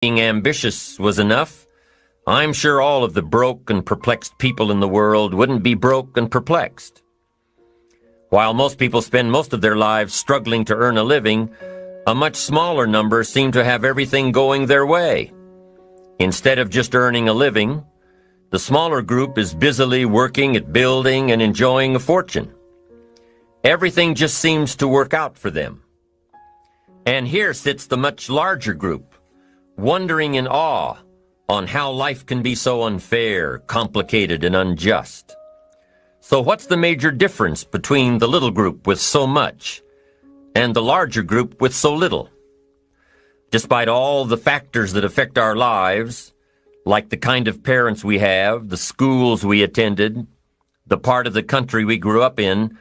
being ambitious was enough, I'm sure all of the broke and perplexed people in the world wouldn't be broke and perplexed. While most people spend most of their lives struggling to earn a living, a much smaller number seem to have everything going their way. Instead of just earning a living, the smaller group is busily working at building and enjoying a fortune. Everything just seems to work out for them. And here sits the much larger group, wondering in awe on how life can be so unfair, complicated, and unjust. So what's the major difference between the little group with so much and the larger group with so little? Despite all the factors that affect our lives, like the kind of parents we have, the schools we attended, the part of the country we grew up in,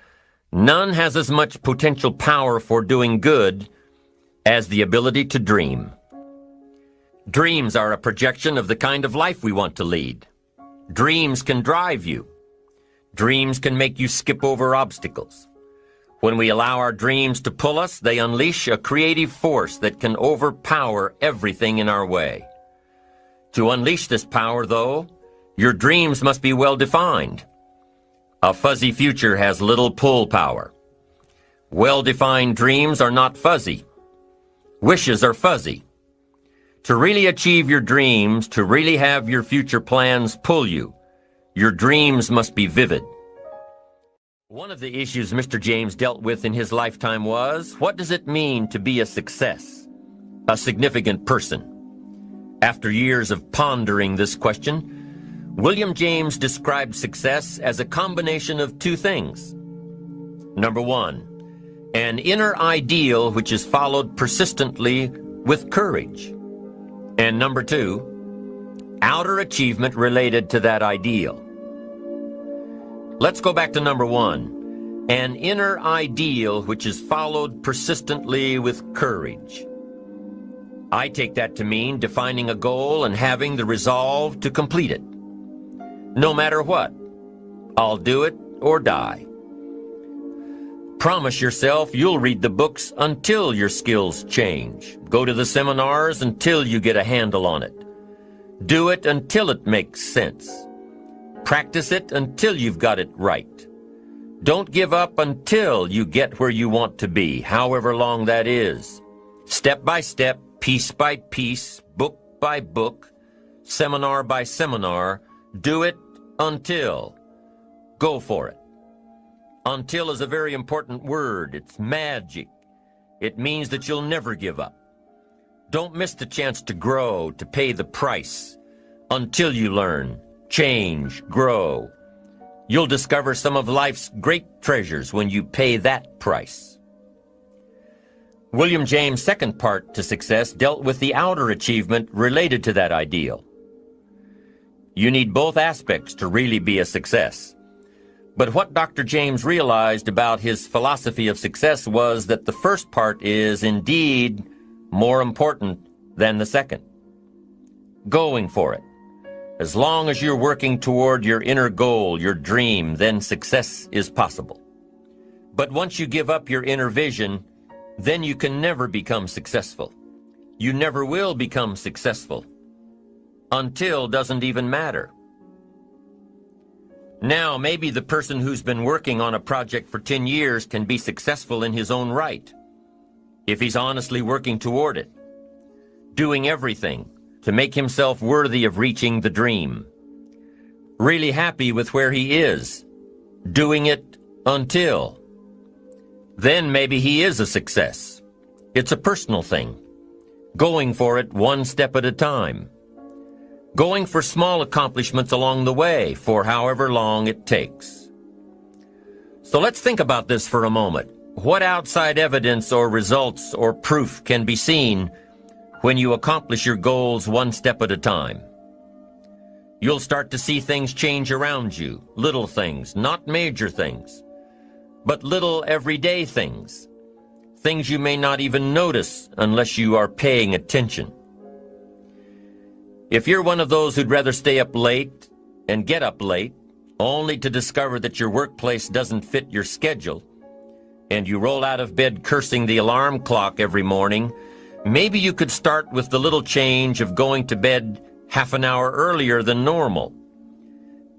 none has as much potential power for doing good as the ability to dream. Dreams are a projection of the kind of life we want to lead. Dreams can drive you. Dreams can make you skip over obstacles. When we allow our dreams to pull us, they unleash a creative force that can overpower everything in our way. To unleash this power, though, your dreams must be well defined. A fuzzy future has little pull power. Well-defined dreams are not fuzzy. Wishes are fuzzy. To really achieve your dreams, to really have your future plans pull you, your dreams must be vivid. One of the issues Mr. James dealt with in his lifetime was, what does it mean to be a success, a significant person? After years of pondering this question, William James described success as a combination of two things. Number one, an inner ideal which is followed persistently with courage. And number two, outer achievement related to that ideal. Let's go back to number one, an inner ideal which is followed persistently with courage. I take that to mean defining a goal and having the resolve to complete it. No matter what, I'll do it or die. Promise yourself you'll read the books until your skills change. Go to the seminars until you get a handle on it. Do it until it makes sense. Practice it until you've got it right. Don't give up until you get where you want to be, however long that is. Step by step, piece by piece, book by book, seminar by seminar, do it until. Go for it. Until is a very important word. It's magic. It means that you'll never give up. Don't miss the chance to grow, to pay the price. Until you learn, change, grow. You'll discover some of life's great treasures when you pay that price. William James' second part to success dealt with the outer achievement related to that ideal. You need both aspects to really be a success. But what Dr. James realized about his philosophy of success was that the first part is indeed more important than the second. Going for it. As long as you're working toward your inner goal, your dream, then success is possible. But once you give up your inner vision, then you can never become successful. You never will become successful. Until doesn't even matter. Now, maybe the person who's been working on a project for 10 years can be successful in his own right, if he's honestly working toward it, doing everything to make himself worthy of reaching the dream, really happy with where he is, doing it until. Then maybe he is a success. It's a personal thing, going for it one step at a time. Going for small accomplishments along the way for however long it takes. So let's think about this for a moment. What outside evidence or results or proof can be seen when you accomplish your goals one step at a time? You'll start to see things change around you, little things, not major things, but little everyday things, things you may not even notice unless you are paying attention. If you're one of those who'd rather stay up late and get up late, only to discover that your workplace doesn't fit your schedule, and you roll out of bed cursing the alarm clock every morning Maybe you could start with the little change of going to bed half an hour earlier than normal.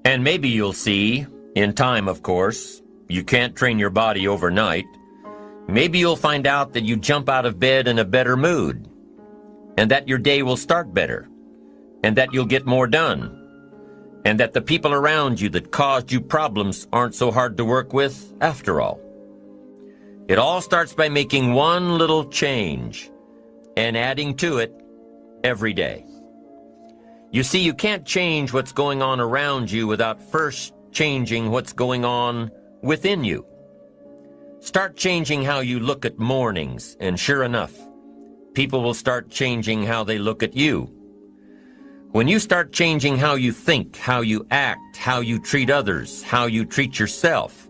And maybe you'll see, in time of course, you can't train your body overnight, maybe you'll find out that you jump out of bed in a better mood, and that your day will start better, and that you'll get more done, and that the people around you that caused you problems aren't so hard to work with after all. It all starts by making one little change and adding to it every day. You see, you can't change what's going on around you without first changing what's going on within you. Start changing how you look at mornings, and sure enough, people will start changing how they look at you. When you start changing how you think, how you act, how you treat others, how you treat yourself,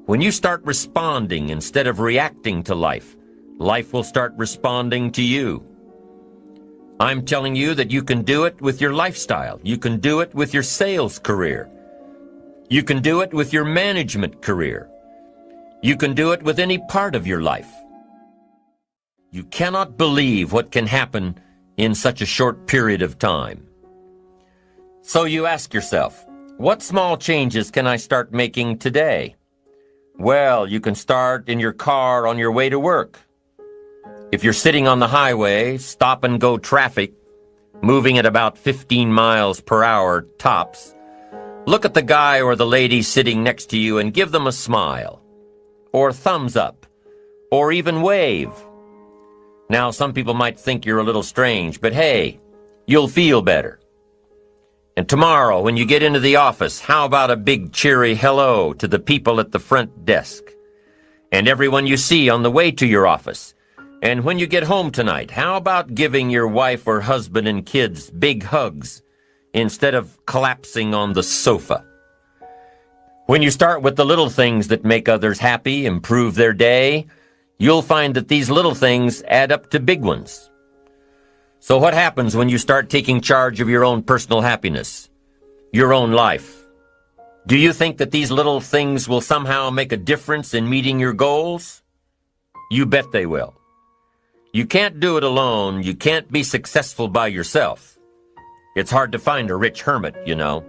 when you start responding instead of reacting to life, life will start responding to you. I'm telling you that you can do it with your lifestyle. You can do it with your sales career. You can do it with your management career. You can do it with any part of your life. You cannot believe what can happen in such a short period of time. So you ask yourself, what small changes can I start making today? Well, you can start in your car on your way to work. If you're sitting on the highway, stop-and-go traffic, moving at about 15 miles per hour tops, look at the guy or the lady sitting next to you and give them a smile, or thumbs up, or even wave. Now, some people might think you're a little strange, but hey, you'll feel better. And tomorrow, when you get into the office, how about a big cheery hello to the people at the front desk, and everyone you see on the way to your office? And when you get home tonight, how about giving your wife or husband and kids big hugs instead of collapsing on the sofa? When you start with the little things that make others happy, improve their day, you'll find that these little things add up to big ones. So what happens when you start taking charge of your own personal happiness, your own life? Do you think that these little things will somehow make a difference in meeting your goals? You bet they will. You can't do it alone. You can't be successful by yourself. It's hard to find a rich hermit, you know.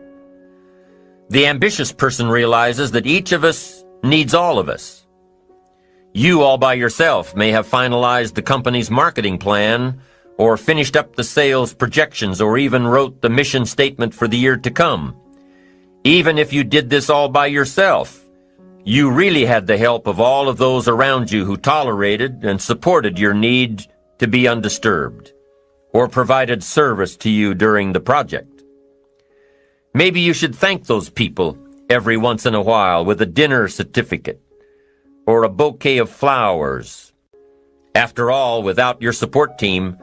The ambitious person realizes that each of us needs all of us. You all by yourself may have finalized the company's marketing plan, or finished up the sales projections, or even wrote the mission statement for the year to come. Even if you did this all by yourself, you really had the help of all of those around you who tolerated and supported your need to be undisturbed, or provided service to you during the project. Maybe you should thank those people every once in a while with a dinner certificate, or a bouquet of flowers. After all, without your support team,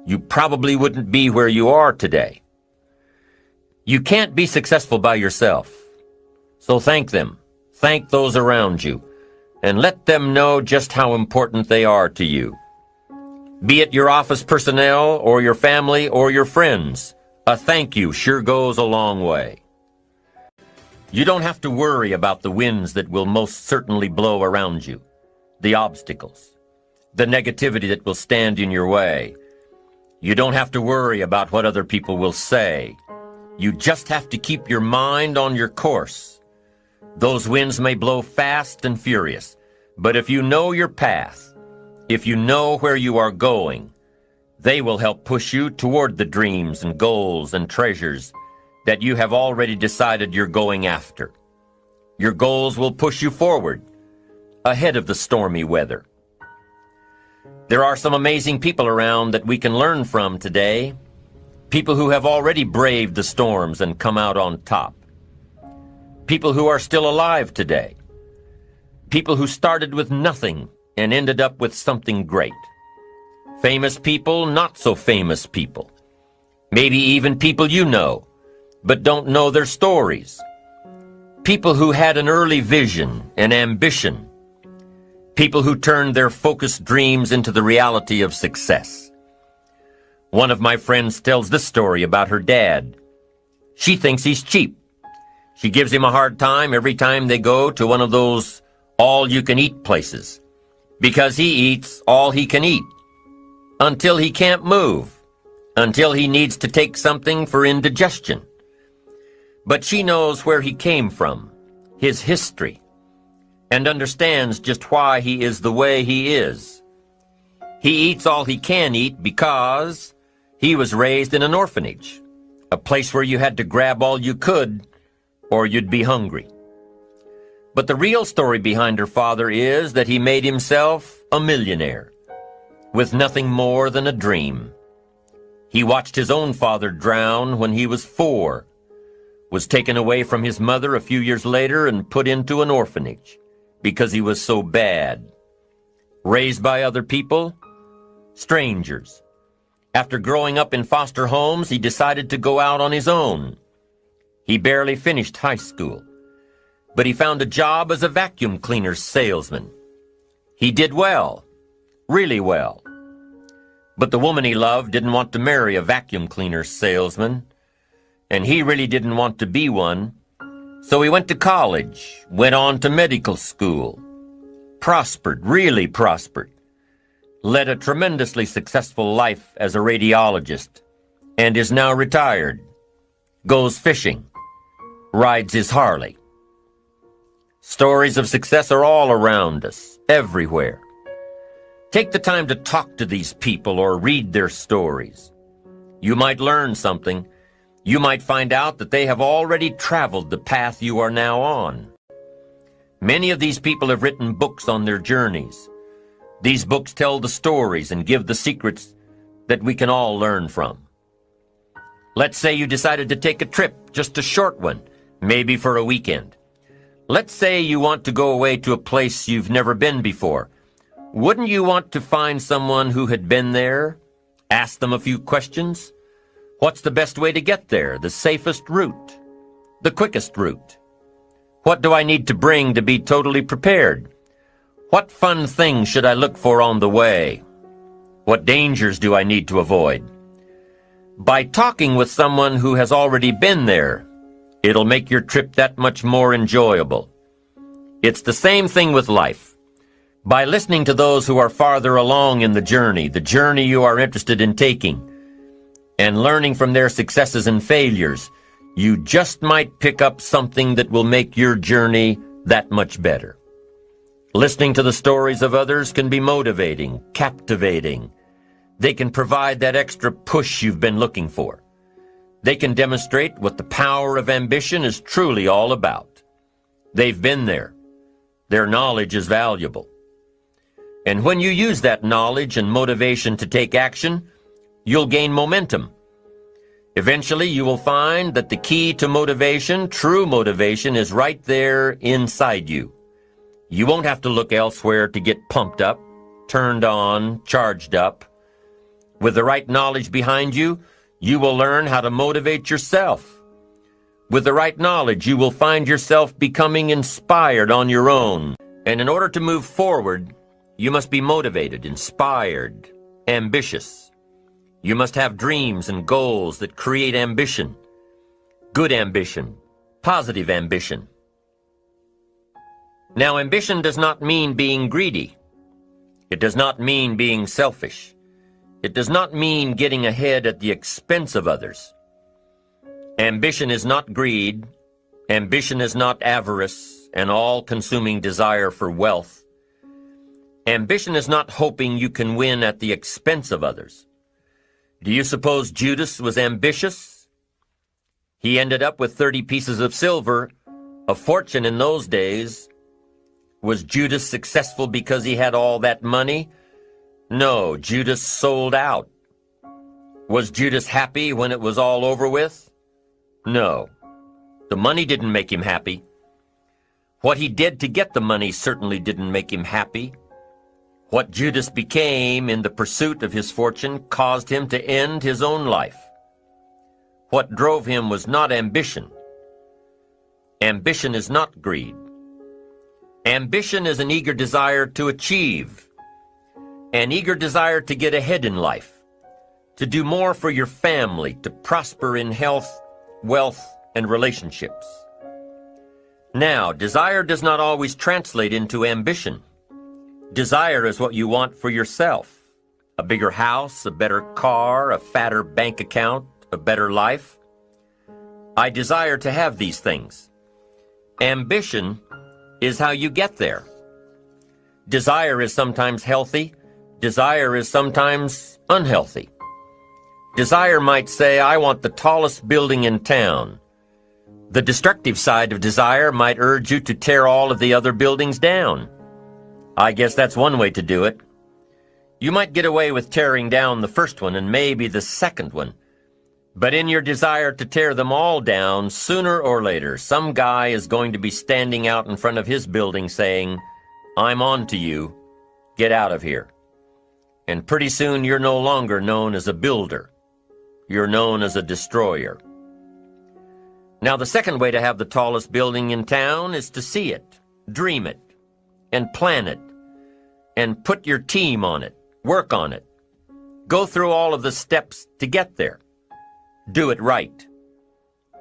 you probably wouldn't be where you are today. You can't be successful by yourself, so thank them. Thank those around you, and let them know just how important they are to you. Be it your office personnel, or your family, or your friends, a thank you sure goes a long way. You don't have to worry about the winds that will most certainly blow around you, the obstacles, the negativity that will stand in your way. You don't have to worry about what other people will say. You just have to keep your mind on your course. Those winds may blow fast and furious, but if you know your path, if you know where you are going, they will help push you toward the dreams and goals and treasures that you have already decided you're going after. Your goals will push you forward, ahead of the stormy weather. There are some amazing people around that we can learn from today, people who have already braved the storms and come out on top. People who are still alive today. People who started with nothing and ended up with something great. Famous people, not so famous people. Maybe even people you know, but don't know their stories. People who had an early vision and ambition. People who turned their focused dreams into the reality of success. One of my friends tells this story about her dad. She thinks he's cheap. She gives him a hard time every time they go to one of those all-you-can-eat places, because he eats all he can eat. until he can't move, until he needs to take something for indigestion. But she knows where he came from, his history, and understands just why he is the way he is. He eats all he can eat because he was raised in an orphanage, a place where you had to grab all you could or you'd be hungry. But the real story behind her father is that he made himself a millionaire with nothing more than a dream. He watched his own father drown when he was 4, was taken away from his mother a few years later and put into an orphanage because he was so bad. Raised by other people, strangers. After growing up in foster homes, he decided to go out on his own. He barely finished high school, but he found a job as a vacuum cleaner salesman. He did well, really well. But the woman he loved didn't want to marry a vacuum cleaner salesman, and he really didn't want to be one. So he went to college, went on to medical school, prospered, really prospered, led a tremendously successful life as a radiologist, and is now retired, goes fishing, rides his Harley. Stories of success are all around us, everywhere. Take the time to talk to these people or read their stories. You might learn something. You might find out that they have already traveled the path you are now on. Many of these people have written books on their journeys. These books tell the stories and give the secrets that we can all learn from. Let's say you decided to take a trip, just a short one, maybe for a weekend. Let's say you want to go away to a place you've never been before. Wouldn't you want to find someone who had been there? Ask them a few questions? What's the best way to get there? The safest route? The quickest route? What do I need to bring to be totally prepared? What fun things should I look for on the way? What dangers do I need to avoid? By talking with someone who has already been there, it'll make your trip that much more enjoyable. It's the same thing with life. By listening to those who are farther along in the journey you are interested in taking, and learning from their successes and failures, you just might pick up something that will make your journey that much better. Listening to the stories of others can be motivating, captivating. They can provide that extra push you've been looking for. They can demonstrate what the power of ambition is truly all about. They've been there. Their knowledge is valuable. And when you use that knowledge and motivation to take action, you'll gain momentum. Eventually, you will find that the key to motivation, true motivation, is right there inside you. You won't have to look elsewhere to get pumped up, turned on, charged up. With the right knowledge behind you, you will learn how to motivate yourself. With the right knowledge, you will find yourself becoming inspired on your own. And in order to move forward, you must be motivated, inspired, ambitious. You must have dreams and goals that create ambition, good ambition, positive ambition. Now, ambition does not mean being greedy. It does not mean being selfish. It does not mean getting ahead at the expense of others. Ambition is not greed. Ambition is not avarice, an all-consuming desire for wealth. Ambition is not hoping you can win at the expense of others. Do you suppose Judas was ambitious? He ended up with 30 pieces of silver, a fortune in those days. Was Judas successful because he had all that money? No, Judas sold out. Was Judas happy when it was all over with? No. The money didn't make him happy. What he did to get the money certainly didn't make him happy. What Judas became in the pursuit of his fortune caused him to end his own life. What drove him was not ambition. Ambition is not greed. Ambition is an eager desire to achieve, an eager desire to get ahead in life, to do more for your family, to prosper in health, wealth, and relationships. Now, desire does not always translate into ambition. Desire is what you want for yourself, A bigger house, a better car, a fatter bank account, a better life? I desire to have these things. Ambition is how you get there. Desire is sometimes healthy. Desire is sometimes unhealthy. Desire might say, I want the tallest building in town. The destructive side of desire might urge you to tear all of the other buildings down. I guess that's one way to do it. You might get away with tearing down the first one and maybe the second one. But in your desire to tear them all down, sooner or later, some guy is going to be standing out in front of his building saying, I'm on to you. Get out of here. And pretty soon you're no longer known as a builder. You're known as a destroyer. Now, the second way to have the tallest building in town is to see it, dream it, and plan it, and put your team on it, work on it. Go through all of the steps to get there. Do it right.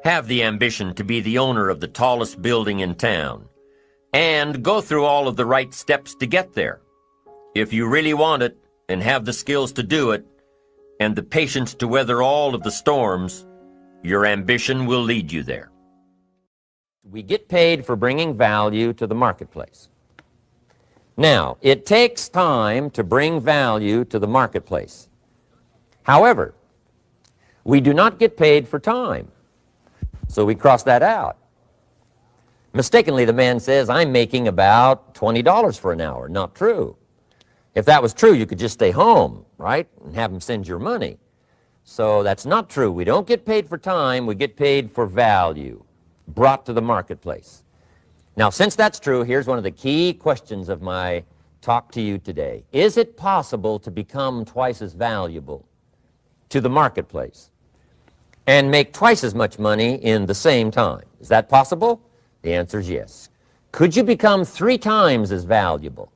Have the ambition to be the owner of the tallest building in town. And go through all of the right steps to get there. If you really want it, and have the skills to do it, and the patience to weather all of the storms, your ambition will lead you there. We get paid for bringing value to the marketplace. Now, it takes time to bring value to the marketplace. However, we do not get paid for time, so we cross that out. Mistakenly, the man says, I'm making about $20 for an hour. Not true. If that was true, you could just stay home, right, and have him send your money. So that's not true. We don't get paid for time. We get paid for value brought to the marketplace. Now, since that's true, here's one of the key questions of my talk to you today. Is it possible to become twice as valuable to the marketplace and make twice as much money in the same time? Is that possible? The answer is yes. Could you become 3 times as valuable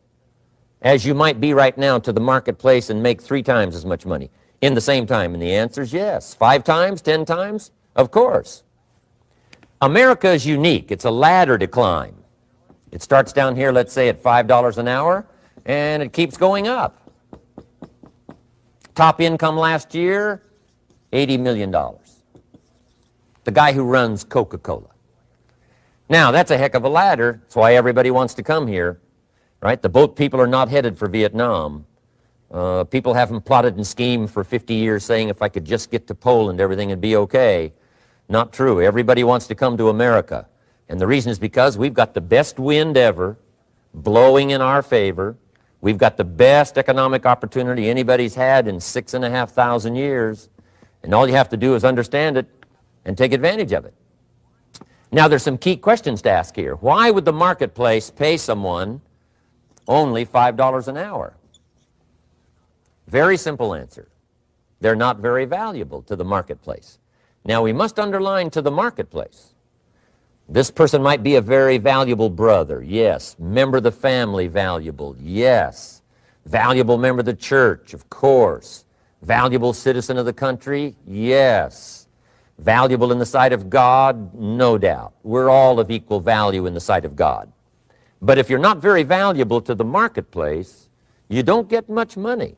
as you might be right now to the marketplace and make 3 times as much money in the same time? And the answer is yes. 5 times, 10 times? Of course. America is unique. It's a ladder to climb. It starts down here, let's say, at $5 an hour, and it keeps going up. Top income last year, $80 million. The guy who runs Coca-Cola. Now, that's a heck of a ladder. That's why everybody wants to come here, right? The boat people are not headed for Vietnam. People haven't plotted and schemed for 50 years saying if I could just get to Poland, everything would be okay. Not true. Everybody wants to come to America. And the reason is because we've got the best wind ever blowing in our favor. We've got the best economic opportunity anybody's had in 6,500 years. And all you have to do is understand it and take advantage of it. Now, there's some key questions to ask here. Why would the marketplace pay someone only $5 an hour? Very simple answer. They're not very valuable to the marketplace. Now, we must underline to the marketplace. This person might be a very valuable brother, yes. Member of the family, valuable, yes. Valuable member of the church, of course. Valuable citizen of the country, yes. Valuable in the sight of God, no doubt. We're all of equal value in the sight of God. But if you're not very valuable to the marketplace, you don't get much money.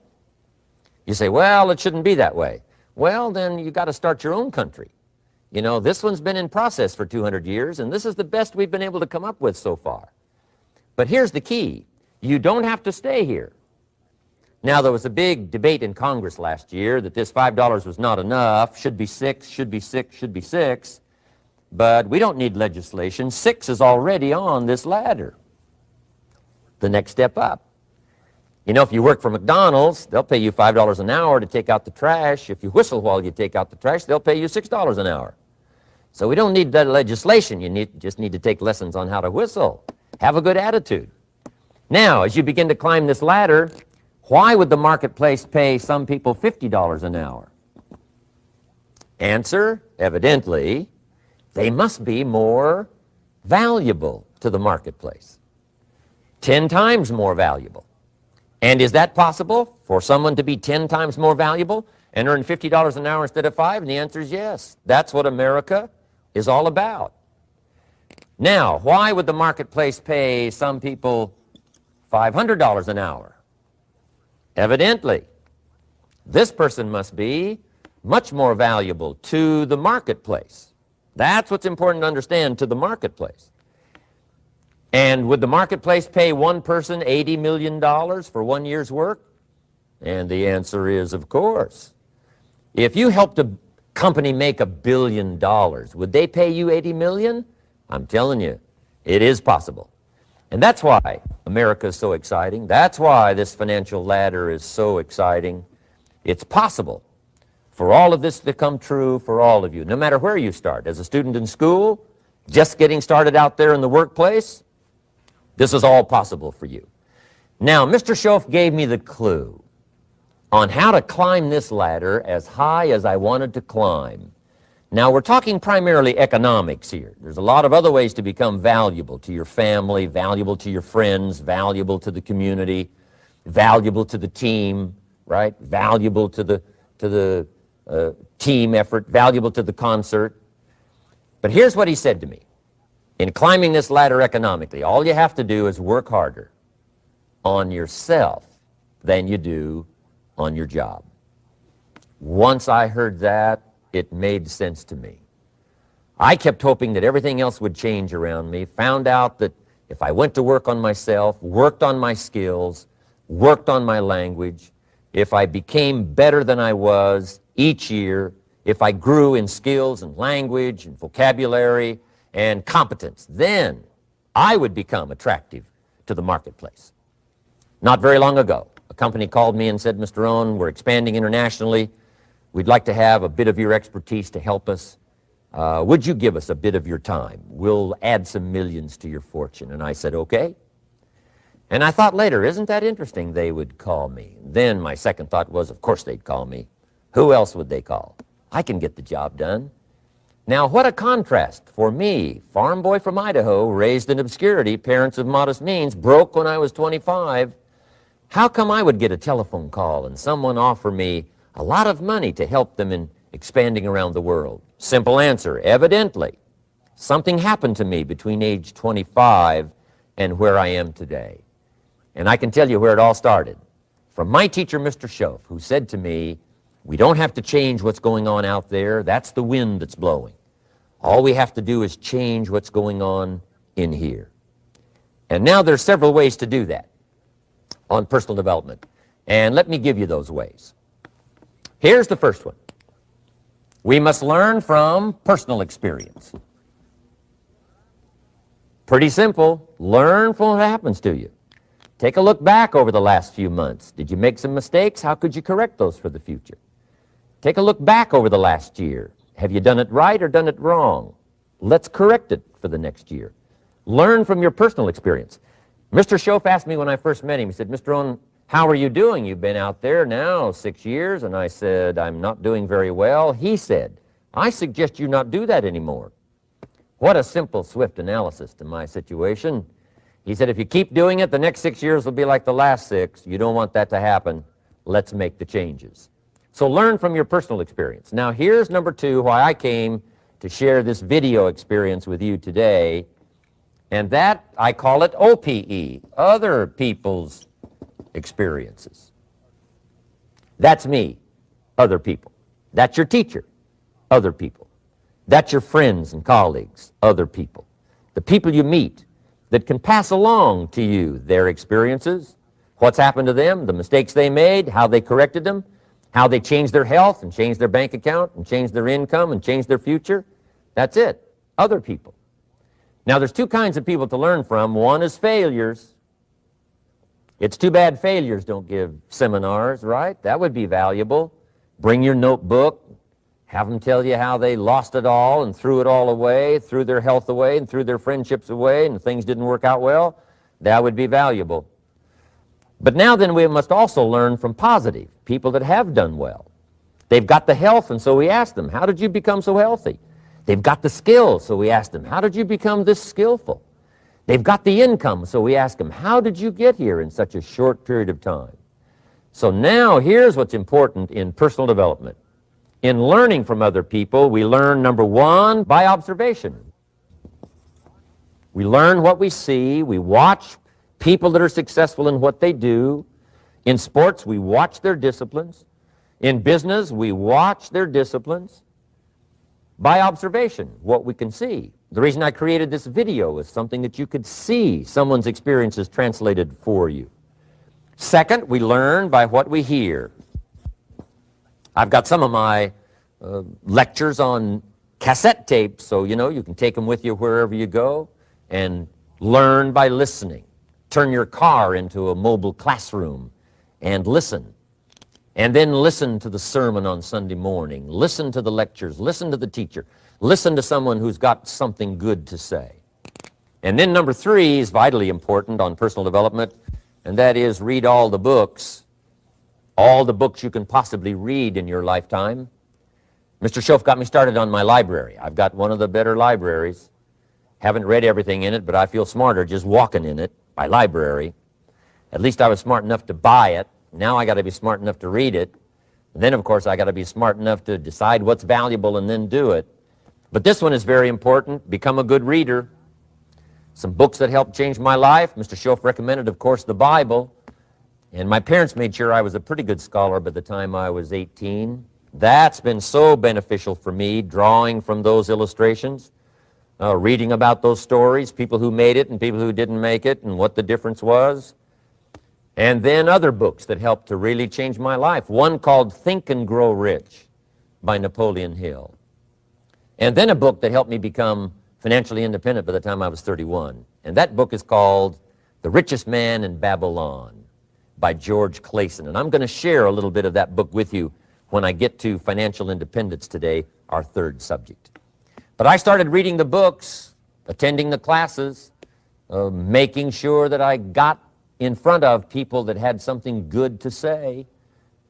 You say, well, it shouldn't be that way. Well, then you got to start your own country. You know, this one's been in process for 200 years, and this is the best we've been able to come up with so far. But here's the key. You don't have to stay here. Now, there was a big debate in Congress last year that this $5 was not enough, should be 6, should be 6, should be 6. But we don't need legislation. 6 is already on this ladder. The next step up. You know, if you work for McDonald's, they'll pay you $5 an hour to take out the trash. If you whistle while you take out the trash, they'll pay you $6 an hour. So we don't need that legislation. You just need to take lessons on how to whistle. Have a good attitude. Now, as you begin to climb this ladder, why would the marketplace pay some people $50 an hour? Answer, evidently, they must be more valuable to the marketplace. 10 times more valuable. And is that possible for someone to be 10 times more valuable and earn $50 an hour instead of 5? And the answer is yes. That's what America is all about. Now, why would the marketplace pay some people $500 an hour? Evidently, This person must be much more valuable to the marketplace. That's what's important to understand, to the marketplace. And would the marketplace pay one person $80 million for 1 year's work? And the answer is, of course. If you helped a company make $1 billion, would they pay you $80 million? I'm telling you, it is possible. And that's why America is so exciting. That's why this financial ladder is so exciting. It's possible for all of this to come true for all of you, no matter where you start. As a student in school, just getting started out there in the workplace, this is all possible for you. Now, Mr. Schoaf gave me the clue on how to climb this ladder as high as I wanted to climb. Now, we're talking primarily economics here. There's a lot of other ways to become valuable to your family, valuable to your friends, valuable to the community, valuable to the team, right? Valuable to the team effort, valuable to the concert. But here's what he said to me. In climbing this ladder economically, all you have to do is work harder on yourself than you do on your job. Once I heard that, it made sense to me. I kept hoping that everything else would change around me, found out that if I went to work on myself, worked on my skills, worked on my language, if I became better than I was each year, if I grew in skills and language and vocabulary and competence, then I would become attractive to the marketplace. Not very long ago, a company called me and said, Mr. Rohn, we're expanding internationally. We'd like to have a bit of your expertise to help us. Would you give us a bit of your time? We'll add some millions to your fortune. And I said, okay. And I thought later, isn't that interesting? They would call me. Then my second thought was, of course they'd call me. Who else would they call? I can get the job done. Now, what a contrast for me, farm boy from Idaho, raised in obscurity, parents of modest means, broke when I was 25. How come I would get a telephone call and someone offer me a lot of money to help them in expanding around the world? Simple answer, evidently. Something happened to me between age 25 and where I am today. And I can tell you where it all started. From my teacher, Mr. Schoaf, who said to me, we don't have to change what's going on out there. That's the wind that's blowing. All we have to do is change what's going on in here. And now there's several ways to do that on personal development. And let me give you those ways. Here's the first one. We must learn from personal experience. Pretty simple. Learn from what happens to you. Take a look back over the last few months. Did you make some mistakes? How could you correct those for the future? Take a look back over the last year. Have you done it right or done it wrong? Let's correct it for the next year. Learn from your personal experience. Mr. Schoaf asked me when I first met him, he said, Mr. Rohn, how are you doing? You've been out there now 6 years. And I said, I'm not doing very well. He said, I suggest you not do that anymore. What a simple, swift analysis to my situation. He said, if you keep doing it, the next 6 years will be like the last 6. You don't want that to happen. Let's make the changes. So learn from your personal experience. Now here's number 2, why I came to share this video experience with you today. And that, I call it OPE, other people's experiences. That's me, other people. That's your teacher, other people. That's your friends and colleagues, other people. The people you meet that can pass along to you their experiences, what's happened to them, the mistakes they made, how they corrected them, how they changed their health and changed their bank account and changed their income and changed their future. That's it, other people. Now, there's 2 kinds of people to learn from. One is failures. It's too bad failures don't give seminars, right? That would be valuable. Bring your notebook, have them tell you how they lost it all and threw it all away, threw their health away and threw their friendships away and things didn't work out well. That would be valuable. But now then we must also learn from positive, people that have done well. They've got the health, and so we ask them, how did you become so healthy? They've got the skills, so we ask them, how did you become this skillful? They've got the income, so we ask them, how did you get here in such a short period of time? So now here's what's important in personal development. In learning from other people, we learn, number 1, by observation. We learn what we see. We watch people that are successful in what they do. In sports, we watch their disciplines. In business, we watch their disciplines by observation, what we can see. The reason I created this video is something that you could see someone's experiences translated for you. Second, we learn by what we hear. I've got some of my lectures on cassette tapes, so you can take them with you wherever you go and learn by listening. Turn your car into a mobile classroom and listen. And then listen to the sermon on Sunday morning. Listen to the lectures. Listen to the teacher. Listen to someone who's got something good to say. And then number 3 is vitally important on personal development, and that is read all the books you can possibly read in your lifetime. Mr. Schoaf got me started on my library. I've got one of the better libraries. Haven't read everything in it, but I feel smarter just walking in it, my library. At least I was smart enough to buy it. Now I got to be smart enough to read it. And then, of course, I got to be smart enough to decide what's valuable and then do it. But this one is very important. Become a good reader. Some books that helped change my life. Mr. Schoaf recommended, of course, the Bible. And my parents made sure I was a pretty good scholar by the time I was 18. That's been so beneficial for me, drawing from those illustrations, reading about those stories, people who made it and people who didn't make it, and what the difference was. And then other books that helped to really change my life. One called Think and Grow Rich by Napoleon Hill. And then a book that helped me become financially independent by the time I was 31. And that book is called The Richest Man in Babylon by George Clason. And I'm going to share a little bit of that book with you when I get to financial independence today, our third subject. But I started reading the books, attending the classes, making sure that I got in front of people that had something good to say.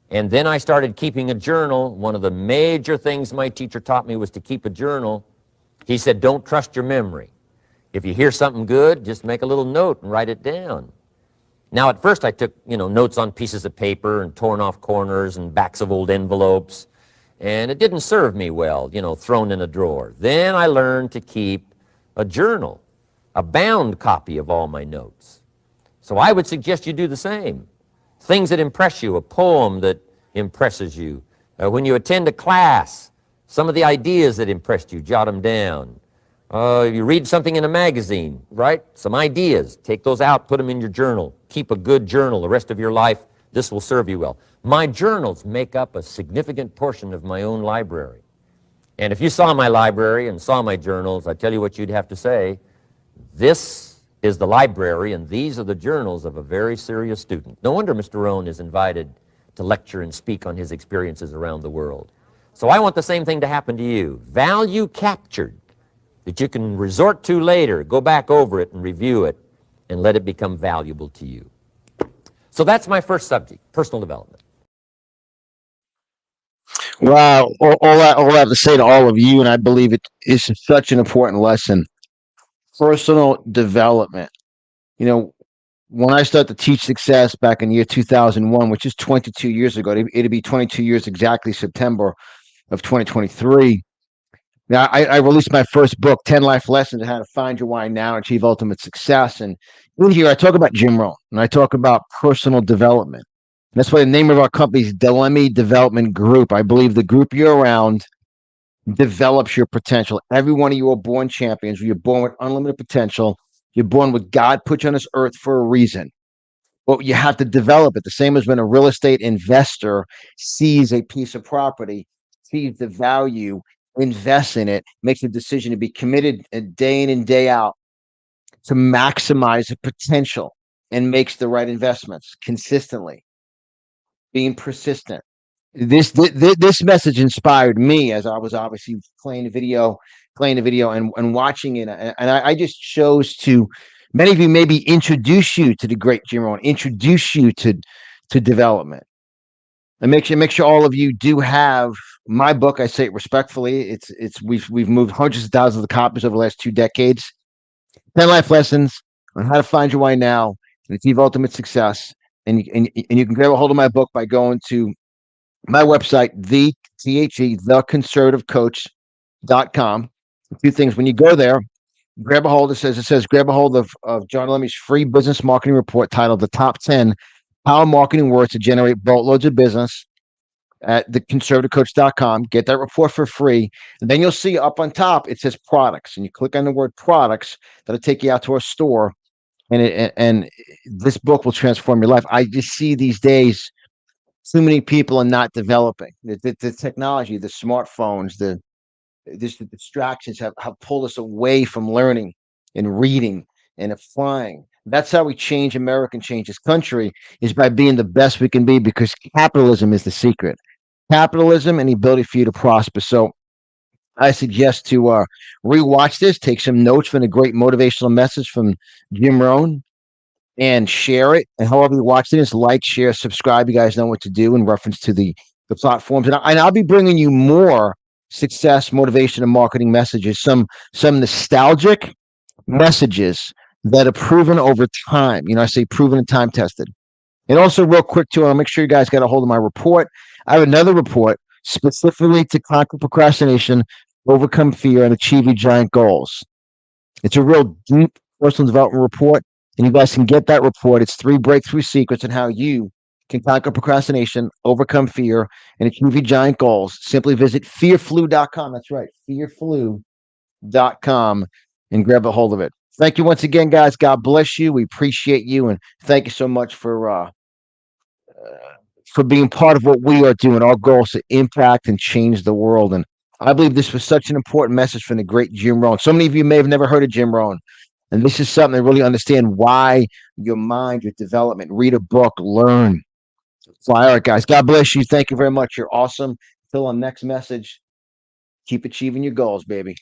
And then I started keeping a journal. One of the major things my teacher taught me was to keep a journal. He said, don't trust your memory. If you hear something good, just make a little note and write it down. Now, at first I took, notes on pieces of paper and torn off corners and backs of old envelopes. And it didn't serve me well, thrown in a drawer. Then I learned to keep a journal, a bound copy of all my notes. So I would suggest you do the same. Things that impress you, a poem that impresses you. When you attend a class, some of the ideas that impressed you, jot them down. You read something in a magazine, right? Some ideas. Take those out, put them in your journal. Keep a good journal the rest of your life. This will serve you well. My journals make up a significant portion of my own library. And if you saw my library and saw my journals, I tell you what you'd have to say. This is the library, and these are the journals of a very serious student. No wonder Mr. Rohn is invited to lecture and speak on his experiences around the world. So I want the same thing to happen to you. Value captured that you can resort to later, go back over it and review it, and let it become valuable to you. So that's my first subject, personal development. Wow, all I have to say to all of you, and I believe it is such an important lesson. Personal development. When I started to teach success back in the year 2001, which is 22 years ago, it'll be 22 years exactly September of 2023. Now, I released my first book, 10 Life Lessons on How to Find Your Why Now and Achieve Ultimate Success. And in here, I talk about Jim Rohn, and I talk about personal development. And that's why the name of our company is Delemy Development Group. I believe the group you're around develops your potential. Every one of you are born champions. You're born with unlimited potential. You're born with God put you on this earth for a reason. But you have to develop it. The same as when a real estate investor sees a piece of property, sees the value, invests in it, makes a decision to be committed day in and day out to maximize the potential and makes the right investments consistently, being persistent. This message inspired me as I was obviously playing the video and watching it. And I just chose to, many of you maybe introduce you to the great Jim Rohn, introduce you to development. And make sure all of you do have my book. I say it respectfully. We've moved hundreds of thousands of copies over the last 2 decades. 10 Life Lessons on How to Find Your Why Now and Achieve Ultimate Success. And you can grab a hold of my book by going to my website, theconservativecoach.com. A few things. When you go there, grab a hold. It says grab a hold of John Lemmy's free business marketing report titled The Top 10 Power Marketing Words to Generate Boatloads of Business. at theconservativecoach.com. Get that report for free. And then you'll see up on top, it says products. And you click on the word products, that'll take you out to our store. And this book will transform your life. I just see these days too many people are not developing. The technology, the smartphones, the distractions have pulled us away from learning and reading and applying. That's how we change America and change this country, is by being the best we can be, because capitalism is the secret. Capitalism and the ability for you to prosper. So I suggest to rewatch this, take some notes from the great motivational message from Jim Rohn, and share it. And however you watch this, like, share, subscribe. You guys know what to do in reference to the platforms. And I'll be bringing you more success, motivation, and marketing messages. Some nostalgic messages that are proven over time. I say proven and time tested. And also, real quick too, I'll make sure you guys got a hold of my report. I have another report specifically to conquer procrastination, overcome fear, and achieve your giant goals. It's a real deep personal development report, and you guys can get that report. It's 3 breakthrough secrets on how you can conquer procrastination, overcome fear, and achieve your giant goals. Simply visit fearflu.com. That's right, fearflu.com, and grab a hold of it. Thank you once again, guys. God bless you. We appreciate you, and thank you so much for being part of what we are doing. Our goal is to impact and change the world. And I believe this was such an important message from the great Jim Rohn. So many of you may have never heard of Jim Rohn. And this is something to really understand why your mind, your development. Read a book, learn. Fly. All right, guys. God bless you. Thank you very much. You're awesome. Until our next message, keep achieving your goals, baby.